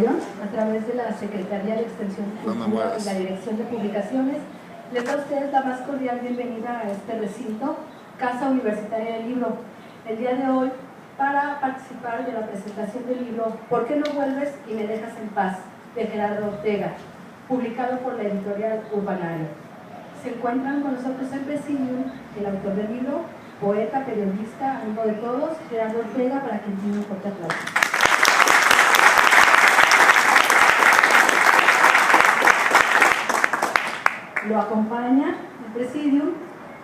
Nuevo León, a través de la Secretaría de Extensión Cultural y la Dirección de Publicaciones, les da a ustedes la más cordial bienvenida a este recinto, Casa Universitaria del Libro, el día de hoy, para participar de la presentación del libro ¿Por qué no vuelves y me dejas en paz?, de Gerardo Ortega, publicado por la editorial Urbanario. Se encuentran con nosotros el presidium, el autor del libro, poeta, periodista, amigo de todos, Gerardo Ortega, para quien tiene un fuerte aplauso. Lo acompaña el presidium,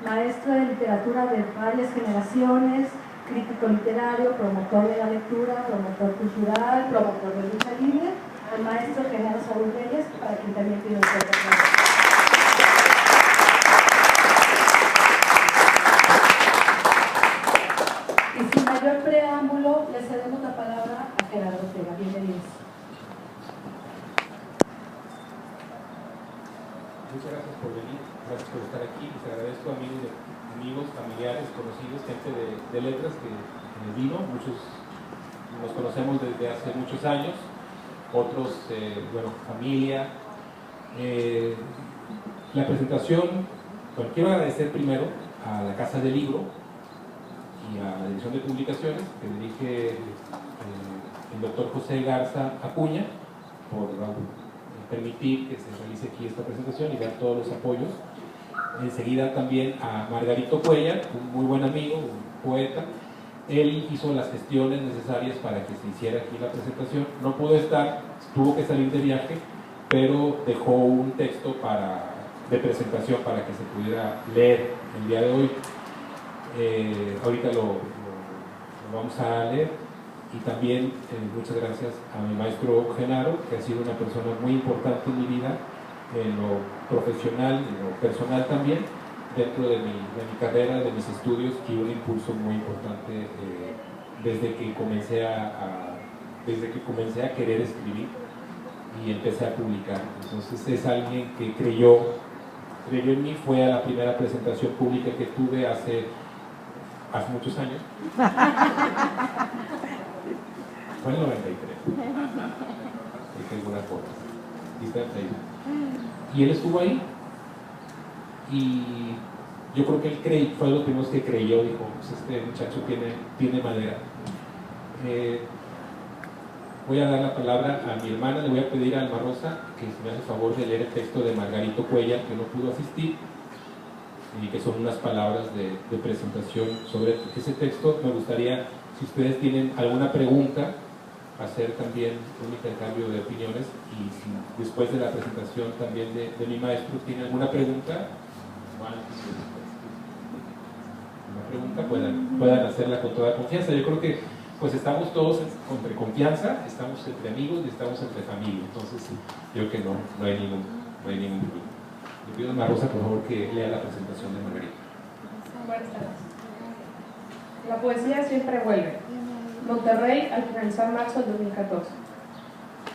maestro de literatura de varias generaciones, crítico literario, promotor de la lectura, promotor cultural, promotor de lucha libre, el maestro Genaro Saúl Reyes, para quien también pido un fuerte aplauso. Y sin mayor preámbulo, le cedemos la palabra a Gerardo Ortega. Bienvenidos. Muchas gracias por venir, gracias por estar aquí. Les agradezco a amigos, familiares, conocidos, gente de letras que vino. Muchos nos conocemos desde hace muchos años, otros, bueno, familia. La presentación, bueno, quiero agradecer primero a la Casa del Libro y a la Dirección de Publicaciones, que dirige el doctor José Garza Acuña, por permitir que se realice aquí esta presentación y dar todos los apoyos. Enseguida también a Margarito Cuellar, un muy buen amigo, un poeta. Él hizo las gestiones necesarias para que se hiciera aquí la presentación. No pudo estar, tuvo que salir de viaje, pero dejó un texto de presentación para que se pudiera leer el día de hoy. Ahorita lo vamos a leer. Y también muchas gracias a mi maestro Genaro, que ha sido una persona muy importante en mi vida, en lo profesional, en lo personal también, dentro de mi carrera, de mis estudios, y un impulso muy importante desde que comencé a querer escribir y empecé a publicar. Entonces es alguien que creyó en mí. Fue a la primera presentación pública que tuve hace muchos años. Fue en el 93. Dije algunas cosas. Y está en Facebook. Y él estuvo ahí. Y yo creo que él fue de los primeros que creyó. Dijo, pues este muchacho tiene madera. Voy a dar la palabra a mi hermana. Le voy a pedir a Alma Rosa que me haga el favor de leer el texto de Margarito Cuellar, que no pudo asistir, y que son unas palabras de presentación sobre ese texto. Me gustaría, si ustedes tienen alguna pregunta, hacer también un intercambio de opiniones, y si después de la presentación también de mi maestro tiene alguna pregunta, puedan hacerla con toda confianza. Yo creo que pues estamos todos entre confianza, estamos entre amigos y estamos entre familia, entonces yo creo que no hay ningún problema. Le pido a Ana Rosa, por favor, que lea la presentación de Margarita. Buenas tardes. La poesía siempre vuelve. Monterrey, al finalizar marzo del 2014.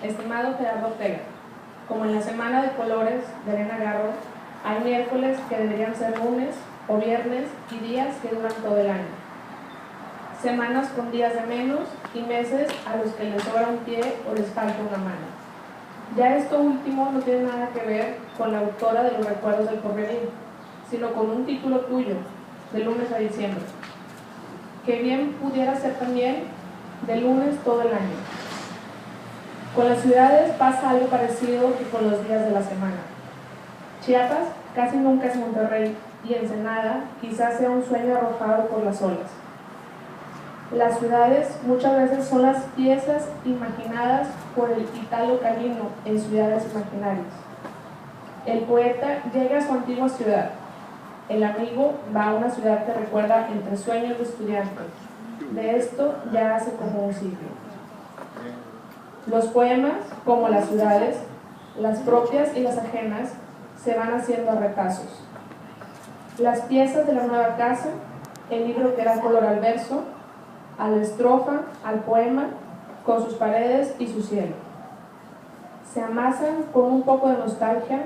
Estimado Gerardo Ortega, como en la semana de colores de Elena Garro, hay miércoles que deberían ser lunes o viernes y días que duran todo el año. Semanas con días de menos y meses a los que les sobra un pie o les falta una mano. Ya esto último no tiene nada que ver con la autora de Los Recuerdos del Porvenir, sino con un título tuyo, de lunes a diciembre, que bien pudiera ser también de lunes todo el año. Con las ciudades pasa algo parecido que con los días de la semana. Chiapas casi nunca es Monterrey, y Ensenada quizás sea un sueño arrojado por las olas. Las ciudades muchas veces son las piezas imaginadas por el Italo Calvino en Ciudades Imaginarias. El poeta llega a su antigua ciudad. El amigo va a una ciudad que recuerda entre sueños de estudiante. De esto ya hace como un siglo. Los poemas, como las ciudades, las propias y las ajenas, se van haciendo a retazos. Las piezas de la nueva casa, el libro que da color al verso, a la estrofa, al poema, con sus paredes y su cielo. Se amasan con un poco de nostalgia,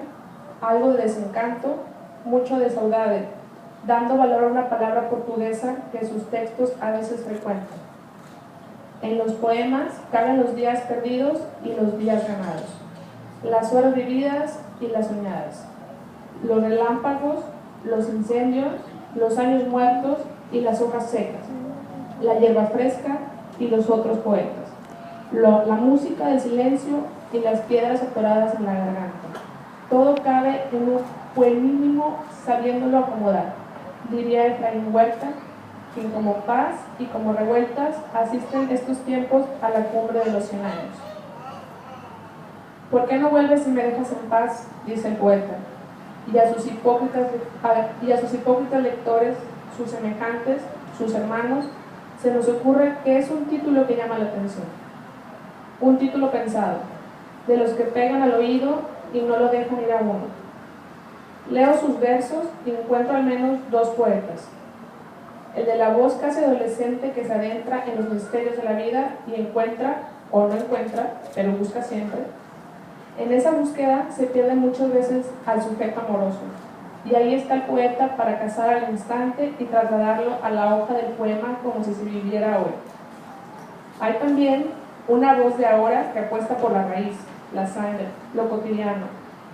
algo de desencanto, mucho de saudade, dando valor a una palabra portuguesa que sus textos a veces frecuentan. En los poemas caben los días perdidos y los días ganados, las horas vividas y las soñadas, los relámpagos, los incendios, los años muertos y las hojas secas, la hierba fresca y los otros poetas, la música del silencio y las piedras atoradas en la garganta. Todo cabe en un buen mínimo sabiéndolo acomodar, diría Efraín Huerta, quien como paz y como revueltas asisten estos tiempos a la cumbre de los 100 años. ¿Por qué no vuelves y me dejas en paz?, dice el poeta, y a sus hipócritas lectores, sus semejantes, sus hermanos, se nos ocurre que es un título que llama la atención, un título pensado, de los que pegan al oído y no lo dejan ir a uno. Leo sus versos y encuentro al menos dos poetas, el de la voz casi adolescente que se adentra en los misterios de la vida y encuentra, o no encuentra, pero busca siempre. En esa búsqueda se pierde muchas veces al sujeto amoroso, y ahí está el poeta para cazar al instante y trasladarlo a la hoja del poema como si se viviera hoy. Hay también una voz de ahora que apuesta por la raíz, la sangre, lo cotidiano,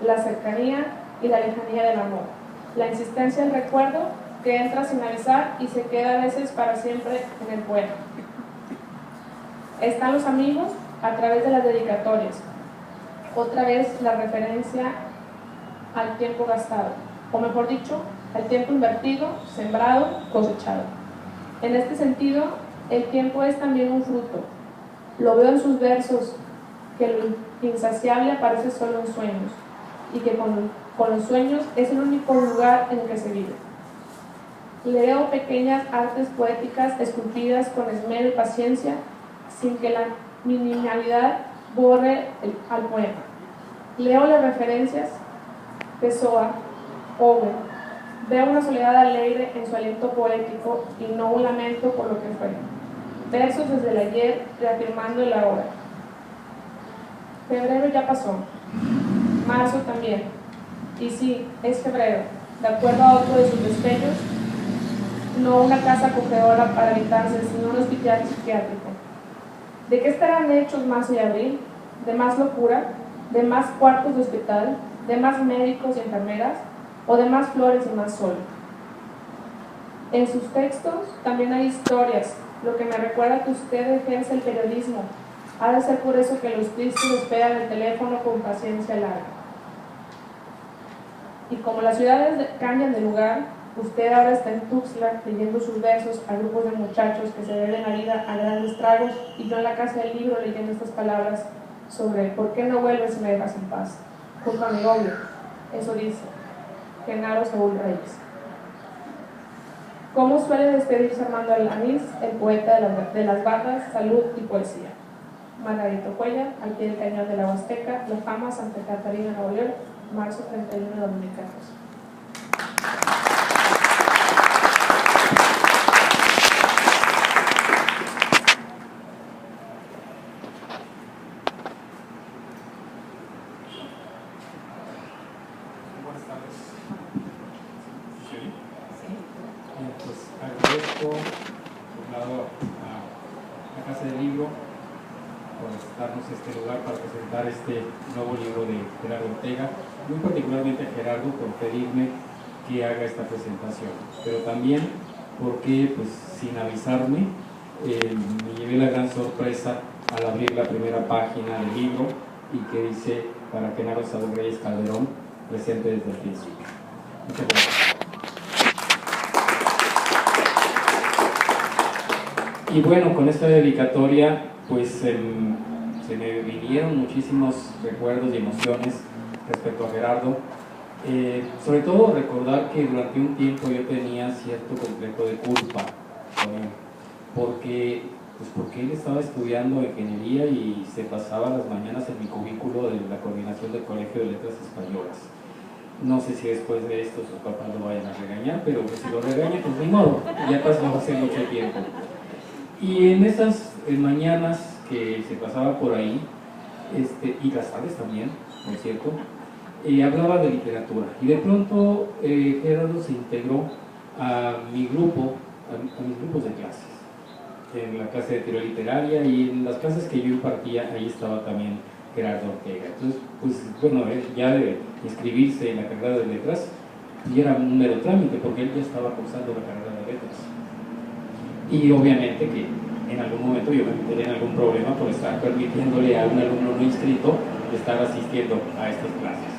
la cercanía y la lejanía del amor, la insistencia del recuerdo que entra sin avisar y se queda a veces para siempre en el poema. Están los amigos a través de las dedicatorias, otra vez la referencia al tiempo gastado, o mejor dicho, al tiempo invertido, sembrado, cosechado. En este sentido, el tiempo es también un fruto. Lo veo en sus versos, que lo insaciable aparece solo en sueños, y que con los sueños es el único lugar en el que se vive. Leo pequeñas artes poéticas esculpidas con esmero y paciencia, sin que la minimalidad borre al poema. Leo las referencias Pessoa, Owen. Veo una soledad alegre en su aliento poético y no un lamento por lo que fue. Versos desde el ayer reafirmando el ahora. Febrero ya pasó, marzo también, y sí, es febrero, de acuerdo a otro de sus destellos, no una casa acogedora para habitarse, sino un hospital psiquiátrico. ¿De qué estarán hechos marzo y abril? ¿De más locura? ¿De más cuartos de hospital? ¿De más médicos y enfermeras? ¿O de más flores y más sol? En sus textos también hay historias, lo que me recuerda que usted ejerce el periodismo. Ha de ser por eso que los tristes esperan el teléfono con paciencia larga. Y como las ciudades cambian de lugar, usted ahora está en Tuxtla leyendo sus versos a grupos de muchachos que se beben la vida a grandes tragos, y yo en la casa del libro leyendo estas palabras sobre ¿por qué no vuelves y me dejas en paz? Junto a mi novio, eso dice Genaro Saúl Reyes. ¿Cómo suele despedirse Armando Alanís, el poeta de las barras, salud y poesía? Margarito Cuellar, al pie del cañón de la Huasteca, La Fama, Santa Catarina, Nuevo León, marzo 31 de 2014. Agradezco por un lado a la Casa del Libro por darnos este lugar para presentar este nuevo libro de Gerardo Ortega, muy particularmente a Gerardo por pedirme que haga esta presentación, pero también porque pues, sin avisarme me llevé la gran sorpresa al abrir la primera página del libro y que dice para Genaro Saúl Reyes Calderón, presente desde el principio. Muchas gracias. Y bueno, con esta dedicatoria pues se me vinieron muchísimos recuerdos y emociones respecto a Gerardo. Sobre todo recordar que durante un tiempo yo tenía cierto complejo de culpa con él, porque él estaba estudiando ingeniería y se pasaba las mañanas en mi cubículo de la coordinación del Colegio de Letras Españolas. No sé si después de esto sus papás lo vayan a regañar, pero pues si lo regañan, pues ni modo, ya pasó hace mucho tiempo. Y en esas mañanas que se pasaba por ahí, y las tardes también, ¿no es cierto?, hablaba de literatura. Y de pronto Gerardo se integró a mi grupo, a mis grupos de clases. en la clase de teoría literaria, y en las clases que yo impartía, ahí estaba también Gerardo Ortega. Entonces, pues bueno, ya de inscribirse en la carrera de letras, y era un mero trámite, porque él ya estaba cursando la carrera de letras. Y obviamente que en algún momento yo me metería en algún problema por estar permitiéndole a un alumno no inscrito estar asistiendo a estas clases.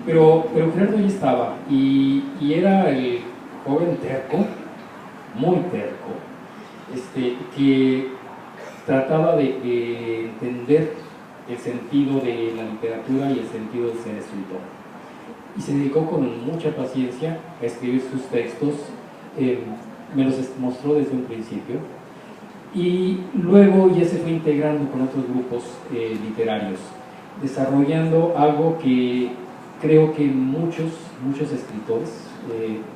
Pero Gerardo ya estaba, y era el joven terco, muy terco, que trataba de entender el sentido de la literatura y el sentido de ser escritor. Y se dedicó con mucha paciencia a escribir sus textos, me los mostró desde un principio, y luego ya se fue integrando con otros grupos literarios, desarrollando algo que creo que muchos escritores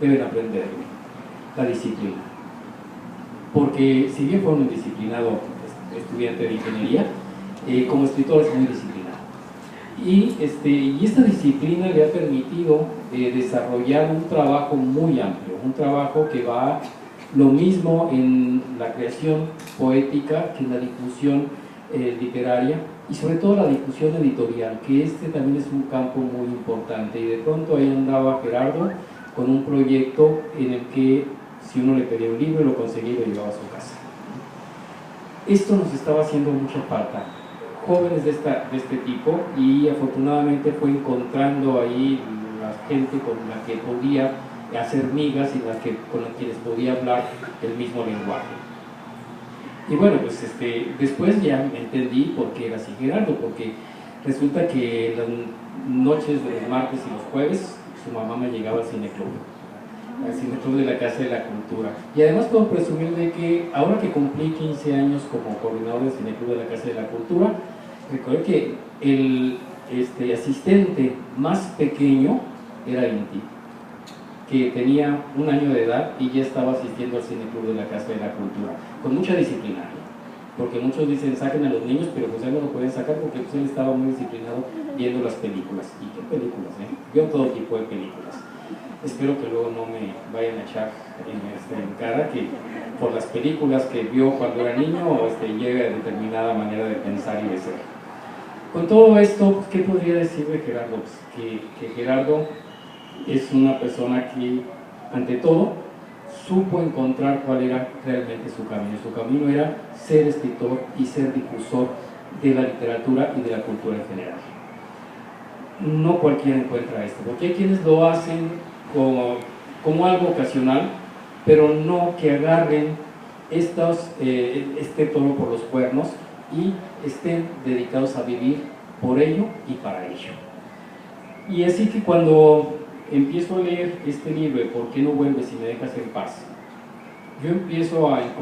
deben aprender: la disciplina. Porque si bien fue un disciplinado estudiante de ingeniería, como escritor es muy disciplinado. Y esta disciplina le ha permitido desarrollar un trabajo muy amplio, un trabajo que va lo mismo en la creación poética que en la difusión literaria, y sobre todo la difusión editorial, que también es un campo muy importante. Y de pronto ahí andaba Gerardo con un proyecto en el que si uno le pedía un libro, lo conseguía y lo llevaba a su casa. Esto nos estaba haciendo mucha falta, jóvenes de este tipo, y afortunadamente fue encontrando ahí la gente con la que podía hacer migas y con quienes podía hablar el mismo lenguaje. Y bueno, pues después ya entendí por qué era así Gerardo, porque resulta que en las noches de los martes y los jueves su mamá me llegaba al cineclub de la Casa de la Cultura. Y además puedo presumir de que ahora que cumplí 15 años como coordinador del cineclub de la Casa de la Cultura, recuerdo que el asistente más pequeño era Inti, que tenía 1 año de edad y ya estaba asistiendo al cineclub de la Casa de la Cultura, con mucha disciplina, porque muchos dicen saquen a los niños, pero pues él no lo pueden sacar porque pues él estaba muy disciplinado viendo las películas. ¿Y qué películas? Vio todo tipo de películas. Espero que luego no me vayan a echar en cara que por las películas que vio cuando era niño llegue a determinada manera de pensar y de ser. Con todo esto, ¿qué podría decir de Gerardo? Pues que Gerardo es una persona que, ante todo, supo encontrar cuál era realmente su camino. Su camino era ser escritor y ser difusor de la literatura y de la cultura en general. No cualquiera encuentra esto, porque hay quienes lo hacen como algo ocasional, pero no que agarren este toro por los cuernos y estén dedicados a vivir por ello y para ello. Y así que cuando empiezo a leer este libro, ¿por qué no vuelves y me dejas en paz?, yo empiezo a encontrar